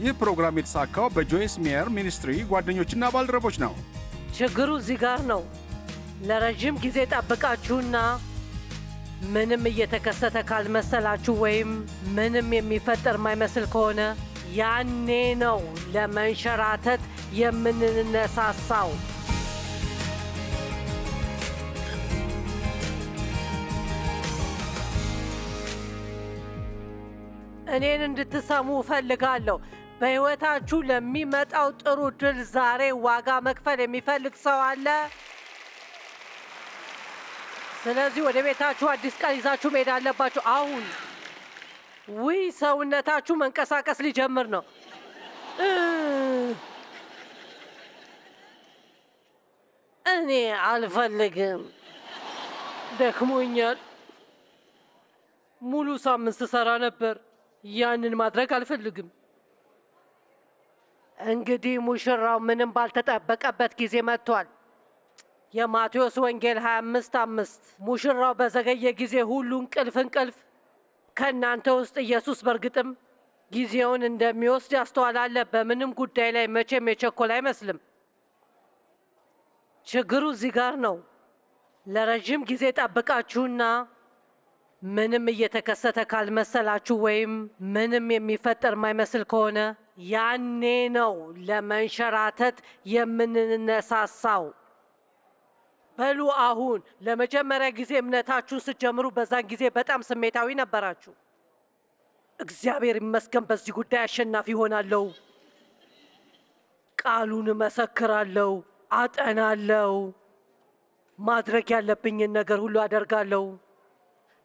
ይህ ፕሮግራም የተሳካው በጆይስ ሜየር ሚኒስትሪ ጓደኞችና ባልደረቦች ነው። ችግሩ እዚህ ጋር ነው። ለረጅም ጊዜ ጠብቃችሁና ምንም እየተከሰተ ካልመሰላችሁ ወይም ምንም የሚፈጠር የማይመስል ከሆነ ያኔ ነው ለመንሸራተት የምንነሳሳው። እኔን እንድትሰሙ እፈልጋለሁ። በሕይወታችሁ ለሚመጣው ጥሩ ድል ዛሬ ዋጋ መክፈል የሚፈልግ ሰው አለ? ስለዚህ ወደ ቤታችሁ አዲስ ቃል ይዛችሁ መሄድ አለባችሁ አሁን። ውይ ሰውነታችሁ መንቀሳቀስ ሊጀምር ነው። እኔ አልፈልግም፣ ደክሞኛል። ሙሉ ሳምንት ስሰራ ነበር። ያንን ማድረግ አልፈልግም። እንግዲህ ሙሽራው ምንም ባልተጠበቀበት ጊዜ መጥቷል። የማቴዎስ ወንጌል 25:5 ሙሽራው በዘገየ ጊዜ ሁሉ እንቅልፍ። ከእናንተ ውስጥ ኢየሱስ በእርግጥም ጊዜውን እንደሚወስድ ያስተዋላለ። በምንም ጉዳይ ላይ መቼም የቸኮል አይመስልም። ችግሩ እዚህ ጋር ነው። ለረጅም ጊዜ ጠብቃችሁና ምንም እየተከሰተ ካልመሰላችሁ ወይም ምንም የሚፈጠር የማይመስል ከሆነ ያኔ ነው ለመንሸራተት የምንነሳሳው። በሉ አሁን ለመጀመሪያ ጊዜ እምነታችሁን ስትጀምሩ በዛን ጊዜ በጣም ስሜታዊ ነበራችሁ። እግዚአብሔር ይመስገን በዚህ ጉዳይ አሸናፊ ሆናለሁ፣ ቃሉን እመሰክራለሁ፣ አጠናለሁ፣ ማድረግ ያለብኝን ነገር ሁሉ አደርጋለሁ።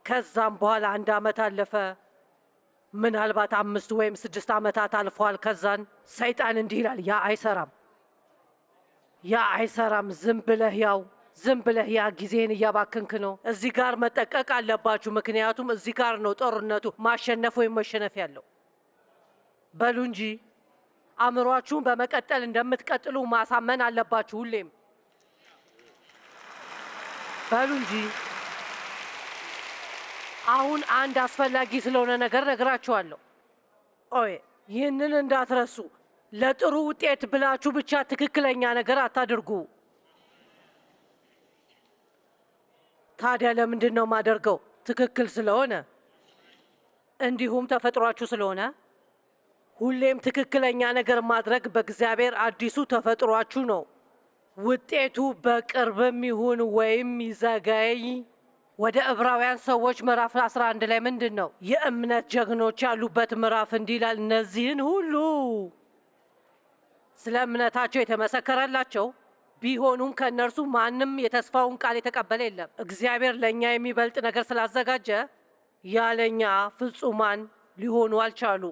ከዛም በኋላ 1 ዓመት አለፈ፣ ምናልባት 5 ወይም 6 ዓመታት አልፏል። ከዛን ሰይጣን እንዲህ ይላል፣ ያ አይሰራም፣ ዝም ብለህ ያ ጊዜህን እያባክንክ ነው። እዚህ ጋር መጠቀቅ አለባችሁ፣ ምክንያቱም እዚህ ጋር ነው ጦርነቱ፣ ማሸነፍ ወይም መሸነፍ ያለው። በሉ እንጂ አእምሯችሁን በመቀጠል እንደምትቀጥሉ ማሳመን አለባችሁ ሁሌም። በሉ እንጂ አሁን አንድ አስፈላጊ ስለሆነ ነገር ነግራችኋለሁ። ይህንን እንዳትረሱ። ለጥሩ ውጤት ብላችሁ ብቻ ትክክለኛ ነገር አታድርጉ። ታዲያ ለምንድን ነው ማደርገው? ትክክል ስለሆነ፣ እንዲሁም ተፈጥሯችሁ ስለሆነ። ሁሌም ትክክለኛ ነገር ማድረግ በእግዚአብሔር አዲሱ ተፈጥሯችሁ ነው። ውጤቱ በቅርብም ይሁን ወይም ይዘገይ። ወደ ዕብራውያን ሰዎች ምዕራፍ 11 ላይ ምንድን ነው? የእምነት ጀግኖች ያሉበት ምዕራፍ እንዲህ ይላል፣ እነዚህን ሁሉ ስለ እምነታቸው የተመሰከረላቸው ቢሆኑም ከእነርሱ ማንም የተስፋውን ቃል የተቀበለ የለም። እግዚአብሔር ለእኛ የሚበልጥ ነገር ስላዘጋጀ ያለኛ ፍጹማን ሊሆኑ አልቻሉ።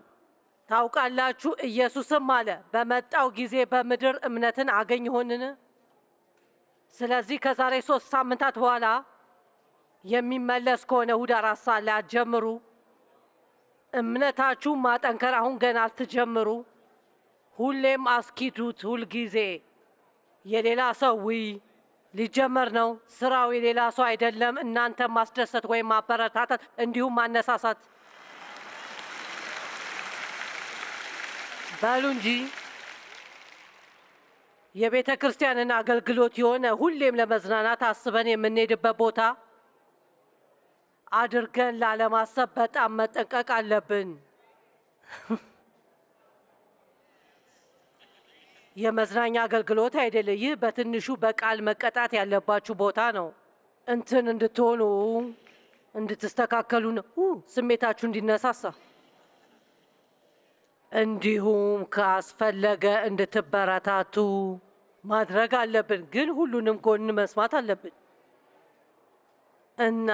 ታውቃላችሁ፣ ኢየሱስም አለ በመጣው ጊዜ በምድር እምነትን አገኝ ይሆንን? ስለዚህ ከዛሬ 3 ሳምንታት በኋላ የሚመለስ ከሆነ እሁድ 4 ሰዓት ላይ አትጀምሩ። እምነታችሁን ማጠንከር አሁን ገና አትጀምሩ። ሁሌም አስኪዱት። ሁልጊዜ የሌላ ሰው ሊጀመር ነው። ስራው የሌላ ሰው አይደለም። እናንተ ማስደሰት ወይም ማበረታታት እንዲሁም ማነሳሳት። በሉ እንጂ የቤተ ክርስቲያንን አገልግሎት የሆነ ሁሌም ለመዝናናት አስበን የምንሄድበት ቦታ አድርገን ላለማሰብ በጣም መጠንቀቅ አለብን። የመዝናኛ አገልግሎት አይደለም። ይህ በትንሹ በቃል መቀጣት ያለባችሁ ቦታ ነው። እንድትሆኑ እንድትስተካከሉ ነው። ስሜታችሁ እንዲነሳሳ፣ እንዲሁም ካስፈለገ እንድትበረታቱ ማድረግ አለብን። ግን ሁሉንም ጎን መስማት አለብን እና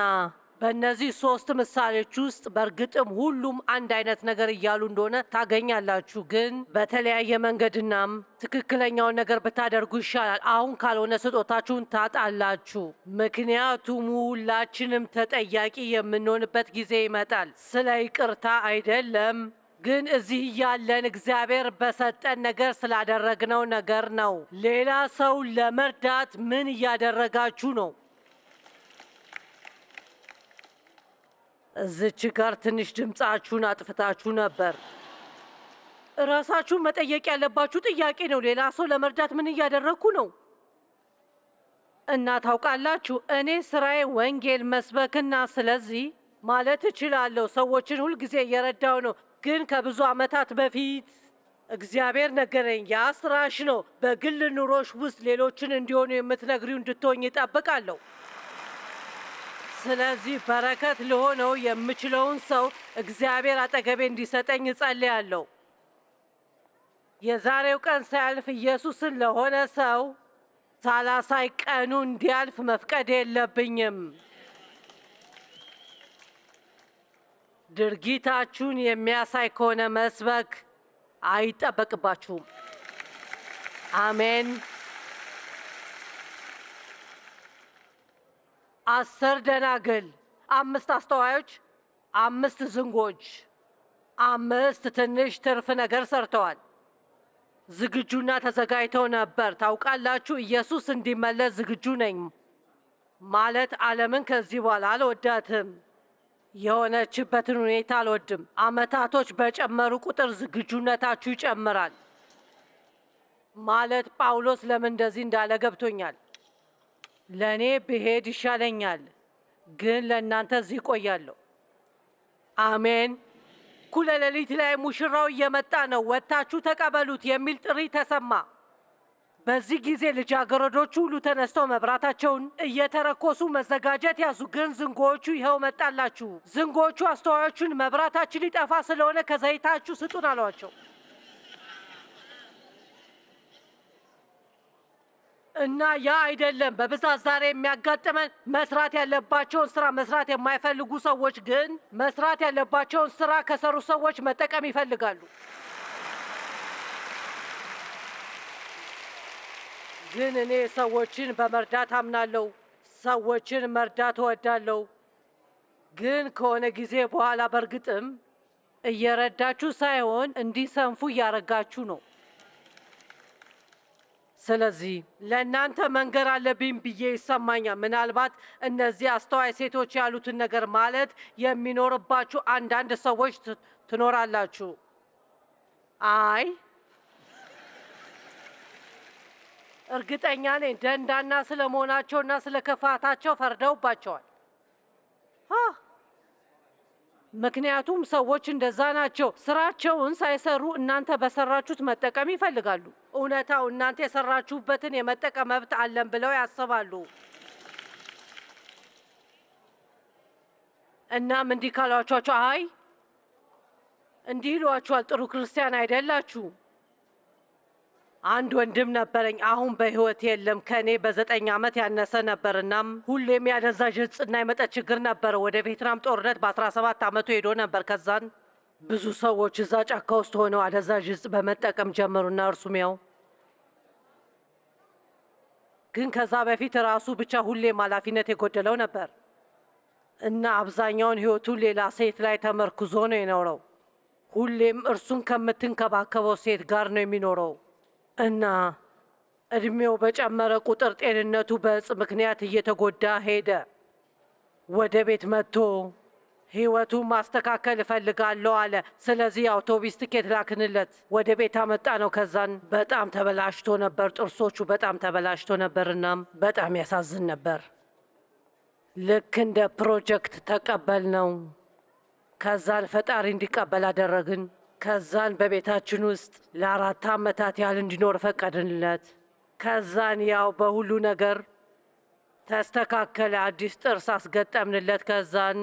በእነዚህ 3 ምሳሌዎች ውስጥ በእርግጥም ሁሉም አንድ አይነት ነገር እያሉ እንደሆነ ታገኛላችሁ። ግን በተለያየ መንገድናም ትክክለኛውን ነገር ብታደርጉ ይሻላል። አሁን ካልሆነ ስጦታችሁን ታጣላችሁ። ምክንያቱም ሁላችንም ተጠያቂ የምንሆንበት ጊዜ ይመጣል። ስለ ይቅርታ አይደለም፣ ግን እዚህ ያለን እግዚአብሔር በሰጠን ነገር ስላደረግነው ነገር ነው። ሌላ ሰው ለመርዳት ምን እያደረጋችሁ ነው? እዚች ጋር ትንሽ ድምፃችሁን አጥፍታችሁ ነበር። ራሳችሁን መጠየቅ ያለባችሁ ጥያቄ ነው። ሌላ ሰው ለመርዳት ምን እያደረግኩ ነው? እና ታውቃላችሁ፣ እኔ ስራዬ ወንጌል መስበክና ስለዚህ ማለት እችላለሁ ሰዎችን ሁልጊዜ እየረዳው ነው። ግን ከብዙ ዓመታት በፊት እግዚአብሔር ነገረኝ፣ ያ ስራሽ ነው። በግል ኑሮሽ ውስጥ ሌሎችን እንዲሆኑ የምትነግሪው እንድትሆኝ ይጠብቃለሁ። ስለዚህ በረከት ለሆነው የምችለውን ሰው እግዚአብሔር አጠገቤ እንዲሰጠኝ እጸልያለሁ። የዛሬው ቀን ሳያልፍ ኢየሱስን ለሆነ ሰው ሳላሳይ ቀኑ እንዲያልፍ መፍቀድ የለብኝም። ድርጊታችሁን የሚያሳይ ከሆነ መስበክ አይጠበቅባችሁም። አሜን። 10 ደናግል፣ 5 አስተዋዮች፣ 5 ዝንጎች፣ 5 ትንሽ ትርፍ ነገር ሰርተዋል። ዝግጁና ተዘጋጅተው ነበር። ታውቃላችሁ፣ ኢየሱስ እንዲመለስ ዝግጁ ነኝ ማለት ዓለምን ከዚህ በኋላ አልወዳትም። የሆነችበትን ሁኔታ አልወድም። ዓመታቶች በጨመሩ ቁጥር ዝግጁነታችሁ ይጨምራል። ማለት ጳውሎስ ለምን እንደዚህ እንዳለ ገብቶኛል። ለእኔ ብሄድ ይሻለኛል፣ ግን ለእናንተ እዚህ እቆያለሁ። አሜን። እኩለ ሌሊት ላይ ሙሽራው እየመጣ ነው፣ ወጥታችሁ ተቀበሉት የሚል ጥሪ ተሰማ። በዚህ ጊዜ ልጃገረዶቹ ሁሉ ተነስተው መብራታቸውን እየተረኮሱ መዘጋጀት ያዙ። ግን ዝንጎዎቹ ይኸው መጣላችሁ። ዝንጎዎቹ አስተዋዮቹን መብራታችን ሊጠፋ ስለሆነ ከዘይታችሁ ስጡን አሏቸው። እና ያ አይደለም በብዛት ዛሬ የሚያጋጥመን። መስራት ያለባቸውን ስራ መስራት የማይፈልጉ ሰዎች ግን መስራት ያለባቸውን ስራ ከሰሩ ሰዎች መጠቀም ይፈልጋሉ። ግን እኔ ሰዎችን በመርዳት አምናለሁ። ሰዎችን መርዳት እወዳለሁ። ግን ከሆነ ጊዜ በኋላ በእርግጥም እየረዳችሁ ሳይሆን እንዲሰንፉ እያረጋችሁ ነው። ስለዚህ ለእናንተ መንገር አለብኝ ብዬ ይሰማኛል። ምናልባት እነዚህ አስተዋይ ሴቶች ያሉትን ነገር ማለት የሚኖርባችሁ አንዳንድ ሰዎች ትኖራላችሁ። አይ እርግጠኛ ነኝ ደንዳና ስለመሆናቸውና ስለ ክፋታቸው ፈርደውባቸዋል። ምክንያቱም ሰዎች እንደዛ ናቸው። ስራቸውን ሳይሰሩ እናንተ በሰራችሁት መጠቀም ይፈልጋሉ። እውነታው እናንተ የሰራችሁበትን የመጠቀም መብት አለን ብለው ያስባሉ። እናም እንዲህ ካሏቸው አይ እንዲህ ይሏችኋል፣ ጥሩ ክርስቲያን አይደላችሁ። አንድ ወንድም ነበረኝ፣ አሁን በህይወት የለም። ከእኔ በ9 ዓመት ያነሰ ነበር። እናም ሁሌም ያደንዛዥ ዕፅና የመጠጥ ችግር ነበረ። ወደ ቬትናም ጦርነት በ17 ዓመቱ ሄዶ ነበር። ከዛን ብዙ ሰዎች እዛ ጫካ ውስጥ ሆነው አደንዛዥ ዕፅ በመጠቀም ጀመሩና እርሱም ያው ግን ከዛ በፊት ራሱ ብቻ ሁሌም ኃላፊነት የጎደለው ነበር እና አብዛኛውን ህይወቱን ሌላ ሴት ላይ ተመርኩዞ ነው የኖረው። ሁሌም እርሱን ከምትንከባከበው ሴት ጋር ነው የሚኖረው እና እድሜው በጨመረ ቁጥር ጤንነቱ በዕፅ ምክንያት እየተጎዳ ሄደ። ወደ ቤት መጥቶ ህይወቱን ማስተካከል እፈልጋለሁ አለ። ስለዚህ አውቶቢስ ትኬት ላክንለት። ወደ ቤት አመጣ ነው። ከዛን በጣም ተበላሽቶ ነበር፣ ጥርሶቹ በጣም ተበላሽቶ ነበርናም በጣም ያሳዝን ነበር። ልክ እንደ ፕሮጀክት ተቀበል ነው። ከዛን ፈጣሪ እንዲቀበል አደረግን። ከዛን በቤታችን ውስጥ ለ4 ዓመታት ያህል እንዲኖር ፈቀድንለት። ከዛን ያው በሁሉ ነገር ተስተካከለ። አዲስ ጥርስ አስገጠምንለት። ከዛን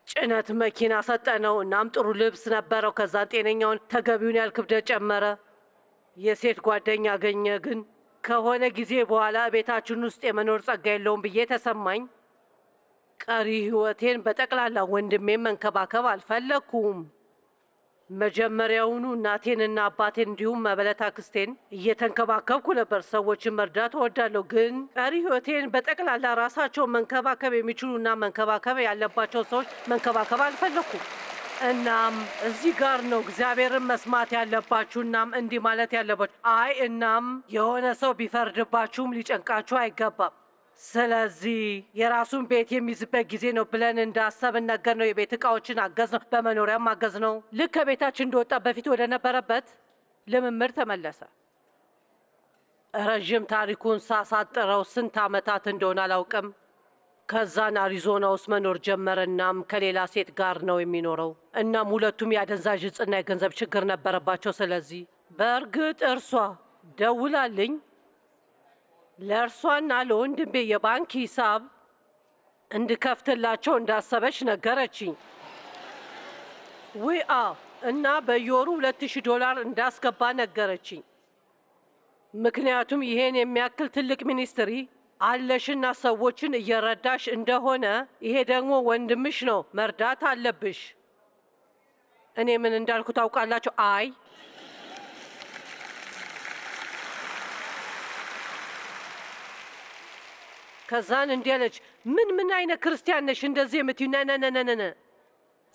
ጭነት መኪና ሰጠነው። እናም ጥሩ ልብስ ነበረው። ከዛን ጤነኛውን ተገቢውን ያህል ክብደት ጨመረ። የሴት ጓደኛ አገኘ። ግን ከሆነ ጊዜ በኋላ ቤታችን ውስጥ የመኖር ጸጋ የለውም ብዬ ተሰማኝ። ቀሪ ህይወቴን በጠቅላላ ወንድሜን መንከባከብ አልፈለግኩም። መጀመሪያውኑ እናቴንና አባቴን እንዲሁም መበለት አክስቴን እየተንከባከብኩ ነበር። ሰዎችን መርዳት እወዳለሁ፣ ግን ቀሪ ህይወቴን በጠቅላላ ራሳቸውን መንከባከብ የሚችሉና መንከባከብ ያለባቸው ሰዎች መንከባከብ አልፈለኩም። እናም እዚህ ጋር ነው እግዚአብሔርን መስማት ያለባችሁ። እናም እንዲህ ማለት ያለባችሁ እናም የሆነ ሰው ቢፈርድባችሁም ሊጨንቃችሁ አይገባም። ስለዚህ የራሱን ቤት የሚይዝበት ጊዜ ነው ብለን እንዳሰብን ነገር ነው። የቤት እቃዎችን አገዝ ነው፣ በመኖሪያም አገዝ ነው። ልክ ከቤታችን እንደወጣ በፊት ወደ ነበረበት ልምምድ ተመለሰ። ረዥም ታሪኩን ሳሳጥረው ስንት ዓመታት እንደሆነ አላውቅም። ከዛን አሪዞና ውስጥ መኖር ጀመረ። እናም ከሌላ ሴት ጋር ነው የሚኖረው። እናም ሁለቱም የአደንዛዥ እጽና የገንዘብ ችግር ነበረባቸው። ስለዚህ በእርግጥ እርሷ ደውላልኝ ለእርሷና ለወንድሜ የባንክ ሂሳብ እንድከፍትላቸው እንዳሰበች ነገረችኝ። ውይ እና በየወሩ $2000 እንዳስገባ ነገረችኝ። ምክንያቱም ይሄን የሚያክል ትልቅ ሚኒስትሪ አለሽና ሰዎችን እየረዳሽ እንደሆነ ይሄ ደግሞ ወንድምሽ ነው፣ መርዳት አለብሽ። እኔ ምን እንዳልኩ ታውቃላችሁ? አይ ከዛን እንዲህ አለች፣ ምን አይነት ክርስቲያን ነሽ እንደዚህ የምትዩ? ነነነነነ።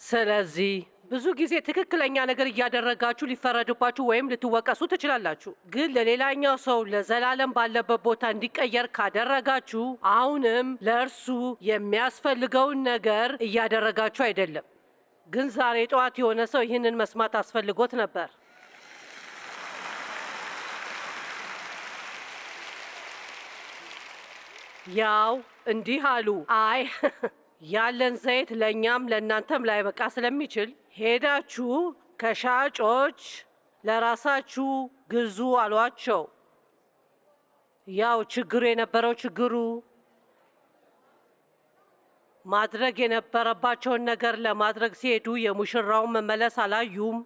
ስለዚህ ብዙ ጊዜ ትክክለኛ ነገር እያደረጋችሁ ሊፈረድባችሁ ወይም ልትወቀሱ ትችላላችሁ። ግን ለሌላኛው ሰው ለዘላለም ባለበት ቦታ እንዲቀየር ካደረጋችሁ አሁንም ለእርሱ የሚያስፈልገውን ነገር እያደረጋችሁ አይደለም። ግን ዛሬ ጠዋት የሆነ ሰው ይህንን መስማት አስፈልጎት ነበር። ያው እንዲህ አሉ፣ አይ ያለን ዘይት ለእኛም ለእናንተም ላይበቃ ስለሚችል ሄዳችሁ ከሻጮች ለራሳችሁ ግዙ አሏቸው። ያው ችግሩ የነበረው ችግሩ ማድረግ የነበረባቸውን ነገር ለማድረግ ሲሄዱ የሙሽራውን መመለስ አላዩም።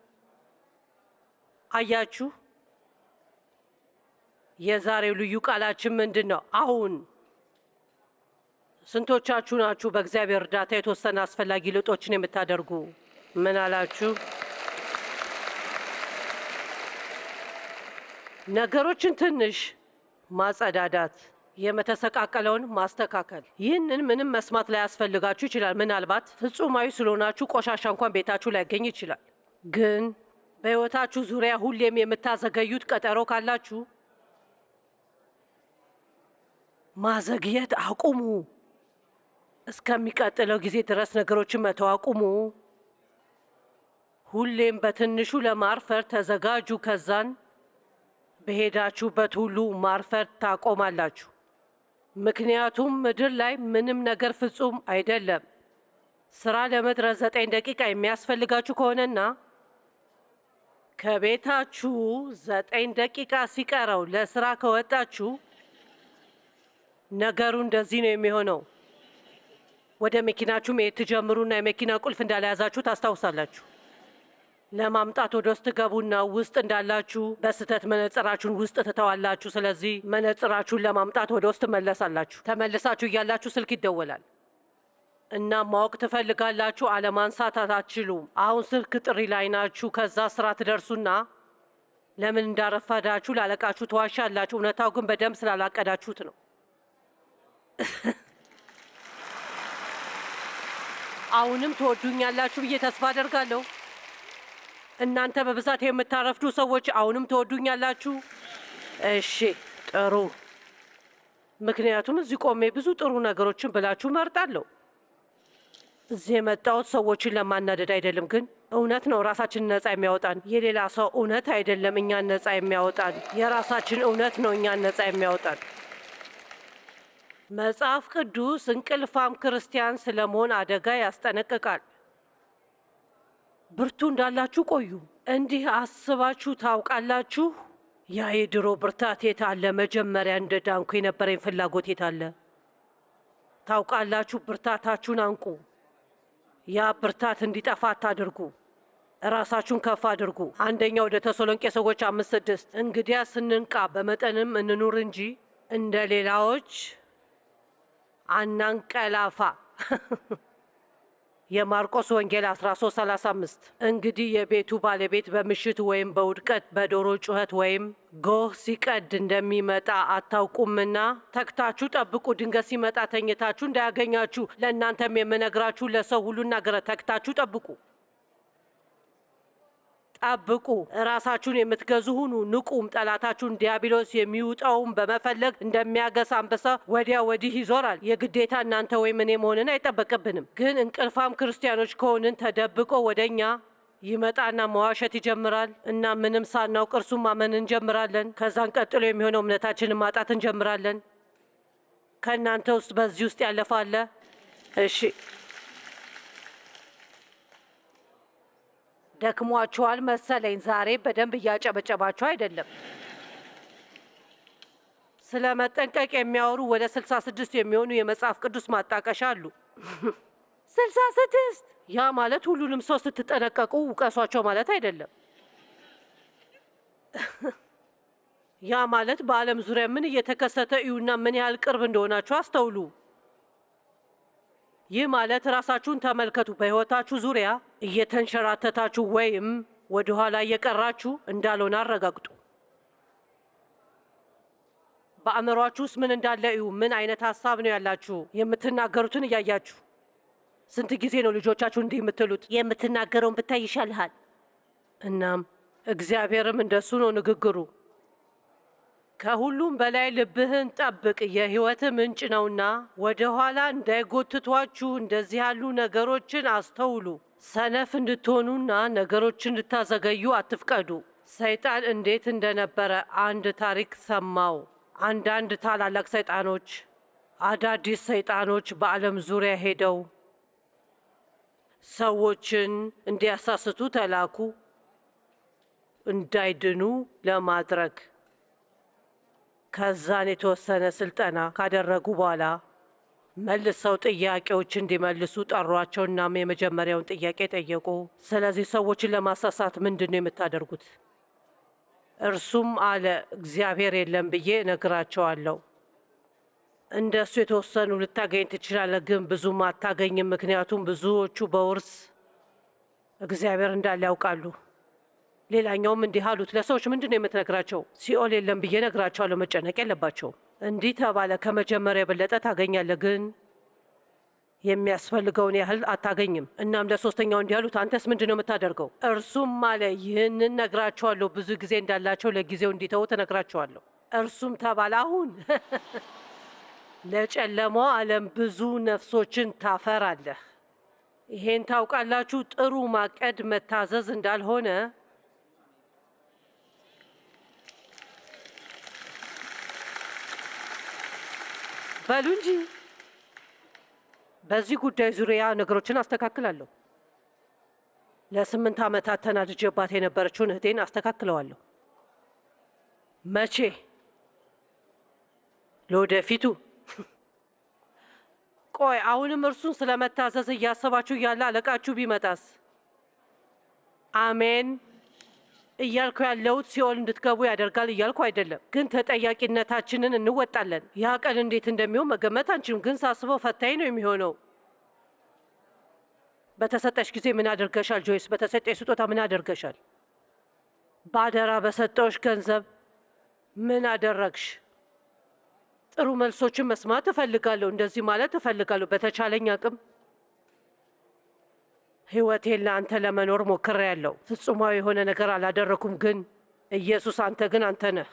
አያችሁ፣ የዛሬው ልዩ ቃላችን ምንድን ነው? አሁን ስንቶቻችሁ ናችሁ በእግዚአብሔር እርዳታ የተወሰነ አስፈላጊ ለውጦችን የምታደርጉ? ምን አላችሁ? ነገሮችን ትንሽ ማጸዳዳት፣ የመተሰቃቀለውን ማስተካከል። ይህንን ምንም መስማት ላይ ያስፈልጋችሁ ይችላል። ምናልባት ፍጹማዊ ስለሆናችሁ ቆሻሻ እንኳን ቤታችሁ ላይገኝ ይችላል። ግን በሕይወታችሁ ዙሪያ ሁሌም የምታዘገዩት ቀጠሮ ካላችሁ ማዘግየት አቁሙ። እስከሚቀጥለው ጊዜ ድረስ ነገሮችን መተው አቁሙ። ሁሌም በትንሹ ለማርፈር ተዘጋጁ። ከዛን በሄዳችሁበት ሁሉ ማርፈር ታቆማላችሁ። ምክንያቱም ምድር ላይ ምንም ነገር ፍጹም አይደለም። ስራ ለመድረስ 9 ደቂቃ የሚያስፈልጋችሁ ከሆነና ከቤታችሁ 9 ደቂቃ ሲቀረው ለስራ ከወጣችሁ ነገሩ እንደዚህ ነው የሚሆነው። ወደ መኪናችሁ መሄድ ትጀምሩና የመኪና ቁልፍ እንዳልያዛችሁ ታስታውሳላችሁ። ለማምጣት ወደ ውስጥ ገቡና ውስጥ እንዳላችሁ በስህተት መነጽራችሁን ውስጥ ትተዋላችሁ። ስለዚህ መነጽራችሁን ለማምጣት ወደ ውስጥ ትመለሳላችሁ። ተመልሳችሁ እያላችሁ ስልክ ይደወላል እና ማወቅ ትፈልጋላችሁ። አለማንሳት አትችሉም። አሁን ስልክ ጥሪ ላይ ናችሁ። ከዛ ስራ ትደርሱና ለምን እንዳረፈዳችሁ ላለቃችሁ ትዋሻላችሁ። እውነታው ግን በደንብ ስላላቀዳችሁት ነው። አሁንም ትወዱኛላችሁ ብዬ ተስፋ አደርጋለሁ። እናንተ በብዛት የምታረፍዱ ሰዎች አሁንም ትወዱኛላችሁ? እሺ፣ ጥሩ። ምክንያቱም እዚህ ቆሜ ብዙ ጥሩ ነገሮችን ብላችሁ መርጣለሁ። እዚህ የመጣሁት ሰዎችን ለማናደድ አይደለም፣ ግን እውነት ነው ራሳችንን ነፃ የሚያወጣን። የሌላ ሰው እውነት አይደለም እኛን ነፃ የሚያወጣን። የራሳችን እውነት ነው እኛን ነፃ የሚያወጣን። መጽሐፍ ቅዱስ እንቅልፋም ክርስቲያን ስለመሆን አደጋ ያስጠነቅቃል። ብርቱ እንዳላችሁ ቆዩ። እንዲህ አስባችሁ ታውቃላችሁ? ያ የድሮ ብርታት የት አለ? መጀመሪያ እንደ ዳንኩ የነበረኝ ፍላጎት የት አለ? ታውቃላችሁ? ብርታታችሁን አንቁ። ያ ብርታት እንዲጠፋ አታድርጉ። ራሳችሁን ከፍ አድርጉ። አንደኛ ወደ ተሰሎንቄ ሰዎች 5:6 እንግዲያ ስንንቃ በመጠንም እንኑር እንጂ እንደ ሌላዎች አናንቀላፋ። የማርቆስ ወንጌል 13:35 እንግዲህ የቤቱ ባለቤት በምሽት ወይም በውድቀት በዶሮ ጩኸት ወይም ጎህ ሲቀድ እንደሚመጣ አታውቁምና ተግታችሁ ጠብቁ። ድንገት ሲመጣ ተኝታችሁ እንዳያገኛችሁ። ለእናንተም የምነግራችሁ ለሰው ሁሉ እናገረ፣ ተግታችሁ ጠብቁ። ጠብቁ። ራሳችሁን የምትገዙ ሁኑ። ንቁም። ጠላታችሁን ዲያብሎስ የሚውጠውን በመፈለግ እንደሚያገሳ አንበሳ ወዲያ ወዲህ ይዞራል። የግዴታ እናንተ ወይም እኔ መሆንን አይጠበቅብንም። ግን እንቅልፋም ክርስቲያኖች ከሆንን ተደብቆ ወደኛ ይመጣና መዋሸት ይጀምራል እና ምንም ሳናውቅ እርሱን ማመን እንጀምራለን። ከዛን ቀጥሎ የሚሆነው እምነታችንን ማጣት እንጀምራለን። ከእናንተ ውስጥ በዚህ ውስጥ ያለፈ አለ? እሺ፣ ደክሟችኋል መሰለኝ። ዛሬ በደንብ እያጨበጨባችሁ አይደለም። ስለ መጠንቀቅ የሚያወሩ ወደ 66 የሚሆኑ የመጽሐፍ ቅዱስ ማጣቀሻ አሉ። 66? ያ ማለት ሁሉንም ሰው ስትጠነቀቁ ውቀሷቸው ማለት አይደለም። ያ ማለት በዓለም ዙሪያ ምን እየተከሰተ እዩና ምን ያህል ቅርብ እንደሆናችሁ አስተውሉ። ይህ ማለት ራሳችሁን ተመልከቱ። በሕይወታችሁ ዙሪያ እየተንሸራተታችሁ ወይም ወደ ኋላ እየቀራችሁ እንዳልሆነ አረጋግጡ። በአእምሯችሁ ውስጥ ምን እንዳለ እዩ። ምን አይነት ሀሳብ ነው ያላችሁ? የምትናገሩትን እያያችሁ። ስንት ጊዜ ነው ልጆቻችሁ እንዲህ የምትሉት? የምትናገረውን ብታይ ይሻልሃል። እናም እግዚአብሔርም እንደሱ ነው ንግግሩ። ከሁሉም በላይ ልብህን ጠብቅ፣ የሕይወት ምንጭ ነውና። ወደ ኋላ እንዳይጎትቷችሁ እንደዚህ ያሉ ነገሮችን አስተውሉ። ሰነፍ እንድትሆኑና ነገሮችን እንድታዘገዩ አትፍቀዱ። ሰይጣን እንዴት እንደነበረ አንድ ታሪክ ሰማው። አንዳንድ ታላላቅ ሰይጣኖች፣ አዳዲስ ሰይጣኖች በዓለም ዙሪያ ሄደው ሰዎችን እንዲያሳስቱ ተላኩ፣ እንዳይድኑ ለማድረግ። ከዛን የተወሰነ ስልጠና ካደረጉ በኋላ መልሰው ጥያቄዎች እንዲመልሱ ጠሯቸውና የመጀመሪያውን ጥያቄ ጠየቁ። ስለዚህ ሰዎችን ለማሳሳት ምንድን ነው የምታደርጉት? እርሱም አለ፣ እግዚአብሔር የለም ብዬ እነግራቸዋለሁ። እንደሱ የተወሰኑ ልታገኝ ትችላለህ፣ ግን ብዙም አታገኝም። ምክንያቱም ብዙዎቹ በውርስ እግዚአብሔር እንዳለ ያውቃሉ። ሌላኛውም እንዲህ አሉት፣ ለሰዎች ምንድን ነው የምትነግራቸው? ሲኦል የለም ብዬ እነግራቸዋለሁ፣ መጨነቅ የለባቸውም። እንዲህ ተባለ፣ ከመጀመሪያ የበለጠ ታገኛለህ፣ ግን የሚያስፈልገውን ያህል አታገኝም። እናም ለሶስተኛው እንዲህ አሉት፣ አንተስ ምንድን ነው የምታደርገው? እርሱም አለ፣ ይህንን ነግራቸዋለሁ፣ ብዙ ጊዜ እንዳላቸው ለጊዜው እንዲተው ተነግራቸዋለሁ። እርሱም ተባለ፣ አሁን ለጨለማው ዓለም ብዙ ነፍሶችን ታፈራለህ። ይሄን ታውቃላችሁ። ጥሩ ማቀድ መታዘዝ እንዳልሆነ በሉ እንጂ። በዚህ ጉዳይ ዙሪያ ነገሮችን አስተካክላለሁ። ለ8 ዓመታት ተናድጄባት የነበረችውን እህቴን አስተካክለዋለሁ። መቼ? ለወደፊቱ። ቆይ አሁንም እርሱን ስለመታዘዝ እያሰባችሁ እያለ አለቃችሁ ቢመጣስ? አሜን። እያልኩ ያለሁት ሲኦል እንድትገቡ ያደርጋል እያልኩ አይደለም፣ ግን ተጠያቂነታችንን እንወጣለን። ያ ቀን እንዴት እንደሚሆን መገመት አንችልም፣ ግን ሳስበው ፈታኝ ነው የሚሆነው። በተሰጠሽ ጊዜ ምን አድርገሻል ጆይስ? በተሰጠሽ ስጦታ ምን አድርገሻል? ባደራ በሰጠውሽ ገንዘብ ምን አደረግሽ? ጥሩ መልሶችን መስማት እፈልጋለሁ። እንደዚህ ማለት እፈልጋለሁ። በተቻለኝ አቅም ሕይወቴን ለአንተ ለመኖር ሞክሬያለሁ። ፍጹማዊ የሆነ ነገር አላደረኩም፣ ግን ኢየሱስ አንተ ግን አንተ ነህ።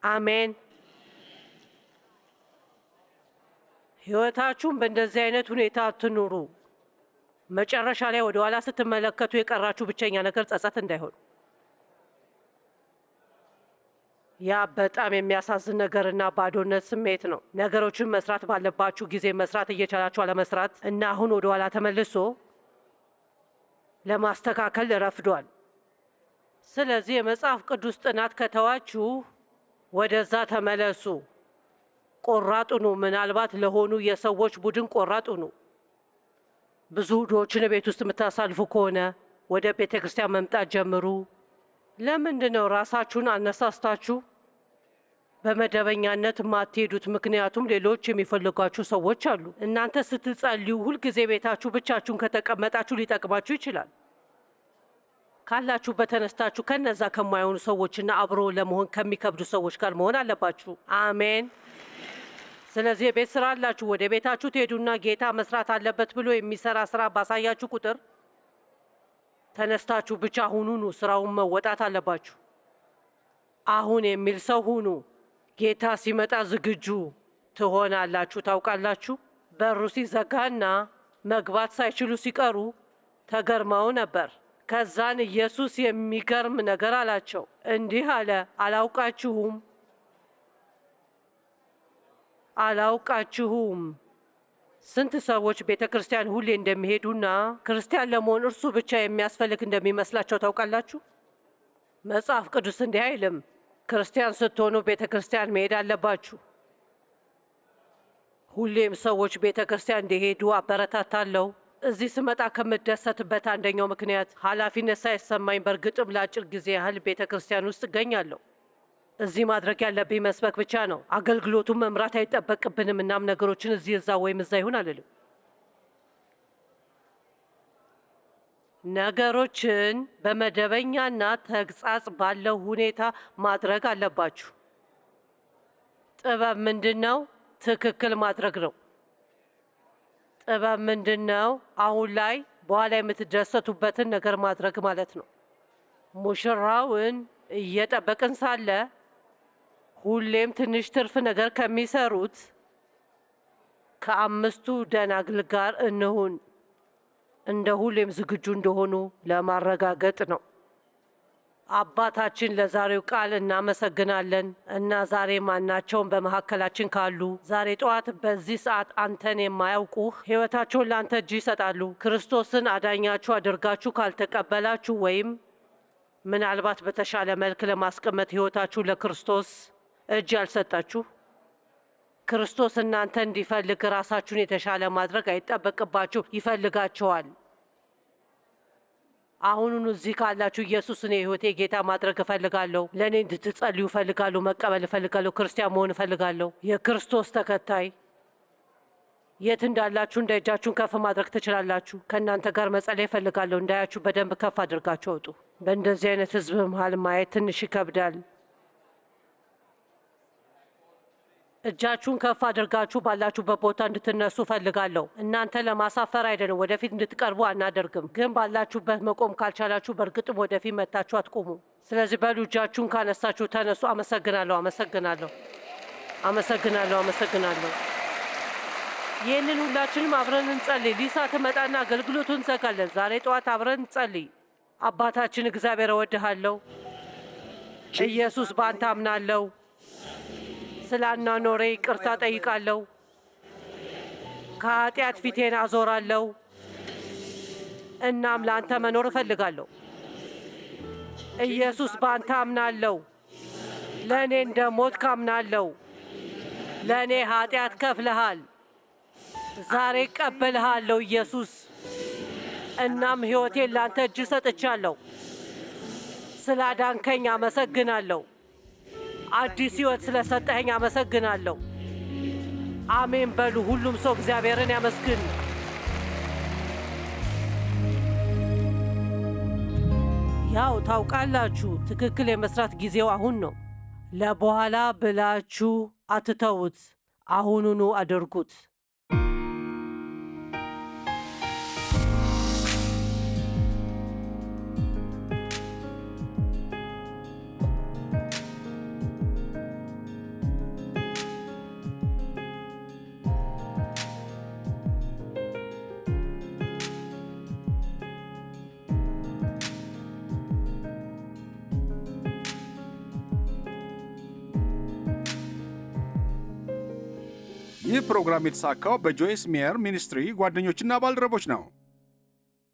አሜን። ሕይወታችሁን በእንደዚህ አይነት ሁኔታ አትኑሩ። መጨረሻ ላይ ወደ ኋላ ስትመለከቱ የቀራችሁ ብቸኛ ነገር ጸጸት እንዳይሆን። ያ በጣም የሚያሳዝን ነገርና ባዶነት ስሜት ነው። ነገሮችን መስራት ባለባችሁ ጊዜ መስራት እየቻላችሁ አለመስራት እና አሁን ወደ ኋላ ተመልሶ ለማስተካከል ረፍዷል። ስለዚህ የመጽሐፍ ቅዱስ ጥናት ከተዋችሁ ወደዛ ተመለሱ። ቆራጡኑ ምናልባት ለሆኑ የሰዎች ቡድን ቆራጡኑ። ብዙ እሁዶችን ቤት ውስጥ የምታሳልፉ ከሆነ ወደ ቤተ ክርስቲያን መምጣት ጀምሩ። ለምንድን ነው ራሳችሁን አነሳስታችሁ በመደበኛነት የማትሄዱት? ምክንያቱም ሌሎች የሚፈልጓችሁ ሰዎች አሉ። እናንተ ስትጸልዩ ሁልጊዜ ቤታችሁ ብቻችሁን ከተቀመጣችሁ ሊጠቅማችሁ ይችላል። ካላችሁበት ተነስታችሁ ከነዛ ከማይሆኑ ሰዎችና አብሮ ለመሆን ከሚከብዱ ሰዎች ጋር መሆን አለባችሁ። አሜን። ስለዚህ የቤት ስራ አላችሁ። ወደ ቤታችሁ ትሄዱና ጌታ መስራት አለበት ብሎ የሚሰራ ስራ ባሳያችሁ ቁጥር ተነስታችሁ ብቻ ሁኑኑ፣ ስራውን መወጣት አለባችሁ። አሁን የሚል ሰው ሁኑ። ጌታ ሲመጣ ዝግጁ ትሆናላችሁ። ታውቃላችሁ፣ በሩ ሲዘጋና መግባት ሳይችሉ ሲቀሩ ተገርመው ነበር። ከዛን ኢየሱስ የሚገርም ነገር አላቸው። እንዲህ አለ፣ አላውቃችሁም። ስንት ሰዎች ቤተ ክርስቲያን ሁሌ እንደሚሄዱና ክርስቲያን ለመሆን እርሱ ብቻ የሚያስፈልግ እንደሚመስላቸው ታውቃላችሁ? መጽሐፍ ቅዱስ እንዲህ አይልም። ክርስቲያን ስትሆኑ ቤተ ክርስቲያን መሄድ አለባችሁ። ሁሌም ሰዎች ቤተ ክርስቲያን እንዲሄዱ አበረታታለሁ። እዚህ ስመጣ ከምደሰትበት አንደኛው ምክንያት ኃላፊነት ሳይሰማኝ በእርግጥም ለአጭር ጊዜ ያህል ቤተ ክርስቲያን ውስጥ እገኛለሁ። እዚህ ማድረግ ያለብኝ መስበክ ብቻ ነው። አገልግሎቱን መምራት አይጠበቅብንም። እናም ነገሮችን እዚህ እዛ ወይም እዛ ይሁን አልልም። ነገሮችን በመደበኛና ተግሳጽ ባለው ሁኔታ ማድረግ አለባችሁ። ጥበብ ምንድን ነው? ትክክል ማድረግ ነው። ጥበብ ምንድን ነው? አሁን ላይ በኋላ የምትደሰቱበትን ነገር ማድረግ ማለት ነው። ሙሽራውን እየጠበቅን ሳለ ሁሌም ትንሽ ትርፍ ነገር ከሚሰሩት ከአምስቱ ደናግል ጋር እንሁን። እንደ ሁሌም ዝግጁ እንደሆኑ ለማረጋገጥ ነው። አባታችን ለዛሬው ቃል እናመሰግናለን እና ዛሬ ማናቸውም በመካከላችን ካሉ ዛሬ ጠዋት በዚህ ሰዓት አንተን የማያውቁህ ሕይወታቸውን ለአንተ እጅ ይሰጣሉ። ክርስቶስን አዳኛችሁ አድርጋችሁ ካልተቀበላችሁ ወይም ምናልባት በተሻለ መልክ ለማስቀመጥ ሕይወታችሁ ለክርስቶስ እጅ ያልሰጣችሁ፣ ክርስቶስ እናንተ እንዲፈልግ ራሳችሁን የተሻለ ማድረግ አይጠበቅባችሁ። ይፈልጋቸዋል። አሁኑኑ እዚህ ካላችሁ ኢየሱስን የሕይወቴ ጌታ ማድረግ እፈልጋለሁ፣ ለእኔ እንድትጸልዩ እፈልጋለሁ፣ መቀበል እፈልጋለሁ፣ ክርስቲያን መሆን እፈልጋለሁ፣ የክርስቶስ ተከታይ። የት እንዳላችሁ እንደ እጃችሁን ከፍ ማድረግ ትችላላችሁ። ከእናንተ ጋር መጸለይ እፈልጋለሁ። እንዳያችሁ በደንብ ከፍ አድርጋችሁ አውጡ። በእንደዚህ አይነት ህዝብ መሃል ማየት ትንሽ ይከብዳል። እጃችሁን ከፍ አድርጋችሁ ባላችሁበት ቦታ እንድትነሱ እፈልጋለሁ። እናንተ ለማሳፈር አይደለም፣ ወደፊት እንድትቀርቡ አናደርግም። ግን ባላችሁበት መቆም ካልቻላችሁ በእርግጥም ወደፊት መታችሁ አትቆሙ። ስለዚህ በሉ እጃችሁን ካነሳችሁ ተነሱ። አመሰግናለሁ። ይህንን ሁላችንም አብረን እንጸልይ። ሊሳ ትመጣና አገልግሎቱን እንዘጋለን። ዛሬ ጠዋት አብረን እንጸልይ። አባታችን እግዚአብሔር እወድሃለሁ። ኢየሱስ በአንተ አምናለሁ። ስለ አኗኗሬ ይቅርታ ጠይቃለሁ። ከኃጢአት ፊቴን አዞራለሁ። እናም ለአንተ መኖር እፈልጋለሁ። ኢየሱስ በአንተ አምናለሁ። ለእኔ እንደ ሞት ካምናለሁ። ለእኔ ኃጢአት ከፍለሃል። ዛሬ እቀበልሃለሁ ኢየሱስ። እናም ሕይወቴን ለአንተ እጅ ሰጥቻለሁ። ስላዳንከኝ አመሰግናለሁ። አዲስ ሕይወት ስለሰጠኸኝ አመሰግናለሁ። አሜን በሉ። ሁሉም ሰው እግዚአብሔርን ያመስግን። ያው ታውቃላችሁ፣ ትክክል የመስራት ጊዜው አሁን ነው። ለበኋላ ብላችሁ አትተውት። አሁኑኑ አድርጉት። ይህ ፕሮግራም የተሳካው በጆይስ ሜየር ሚኒስትሪ ጓደኞችና ባልደረቦች ነው።